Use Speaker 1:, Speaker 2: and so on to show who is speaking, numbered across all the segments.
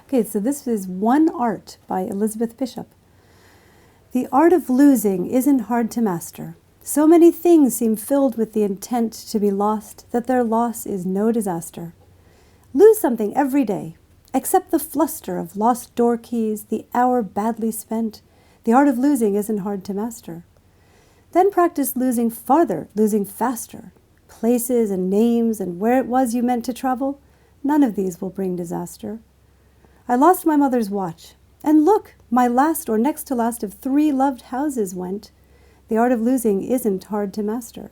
Speaker 1: Okay, so this is One Art by Elizabeth Bishop. The art of losing isn't hard to master. So many things seem filled with the intent to be lost that their loss is no disaster. Lose something every day. Accept the fluster of lost door keys, the hour badly spent. The art of losing isn't hard to master. Then practice losing farther, losing faster. Places and names and where it was you meant to travel, none of these will bring disaster. I lost my mother's watch, and look, my last or next to last of 3 loved houses went. The art of losing isn't hard to master.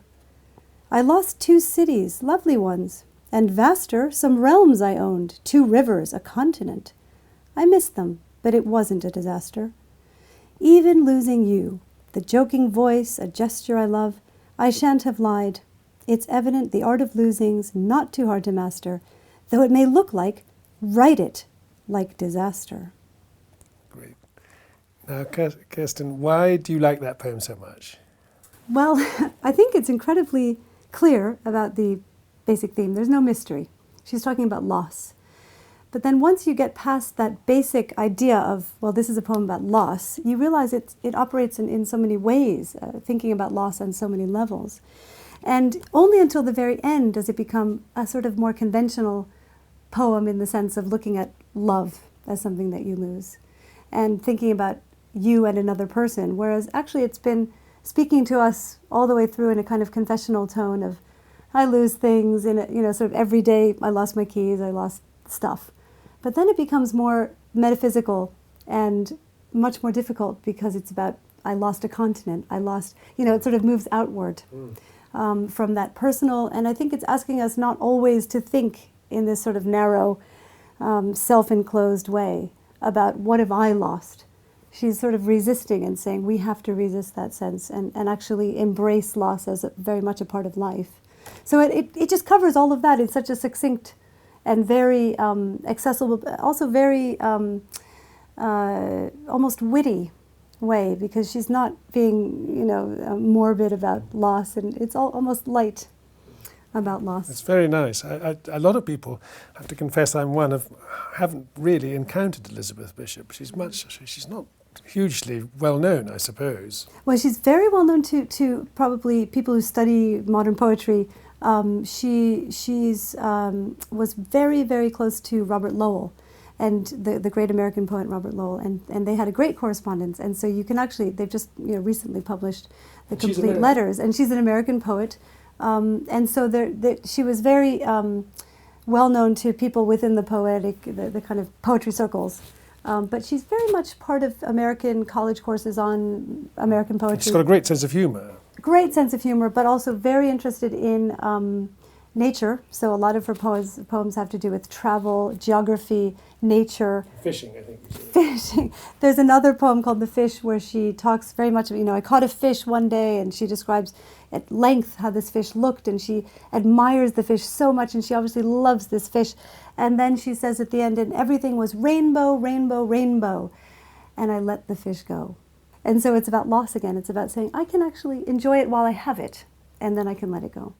Speaker 1: I lost 2 cities, lovely ones, and vaster, some realms I owned, 2 rivers, a continent. I missed them, but it wasn't a disaster. Even losing you, the joking voice, a gesture I love, I shan't have lied. It's evident the art of losing's not too hard to master, though it may look like, write it, like disaster.
Speaker 2: Great. Now, Kirsten, why do you like that poem so much?
Speaker 1: Well, I think it's incredibly clear about the basic theme. There's no mystery. She's talking about loss. But then once you get past that basic idea of, well, this is a poem about loss, you realize it operates in so many ways, thinking about loss on so many levels. And only until the very end does it become a sort of more conventional poem in the sense of looking at love as something that you lose and thinking about you and another person, whereas actually it's been speaking to us all the way through in a kind of confessional tone of I lose things in a, sort of every day. I lost my keys, I lost stuff. But then it becomes more metaphysical and much more difficult because it's about I lost a continent, I lost, it sort of moves outward from that personal, and I think it's asking us not always to think in this sort of narrow, self-enclosed way about what have I lost. She's sort of resisting and saying we have to resist that sense and actually embrace loss as very much a part of life. So it just covers all of that in such a succinct and very accessible, but also very almost witty way, because she's not being, morbid about loss, and it's almost light about loss.
Speaker 2: It's very nice. A lot of people, I have to confess, haven't really encountered Elizabeth Bishop. She's not hugely well known, I suppose.
Speaker 1: Well, she's very well known to probably people who study modern poetry. She's was very, very close to Robert Lowell, and the great American poet Robert Lowell, and they had a great correspondence. And so you can actually, they've just recently published the complete letters, and she's an American poet. And so she was very well known to people within the poetic, the kind of poetry circles. But she's very much part of American college courses on American poetry.
Speaker 2: She's got a great sense of humor.
Speaker 1: Great sense of humor, but also very interested in nature. So a lot of her poems have to do with travel, geography, nature.
Speaker 2: Fishing, I think.
Speaker 1: Fishing. There's another poem called The Fish where she talks very much of, I caught a fish one day, and she describes at length how this fish looked, and she admires the fish so much, and she obviously loves this fish. And then she says at the end, and everything was rainbow, rainbow, rainbow, and I let the fish go. And so it's about loss again. It's about saying, I can actually enjoy it while I have it, and then I can let it go.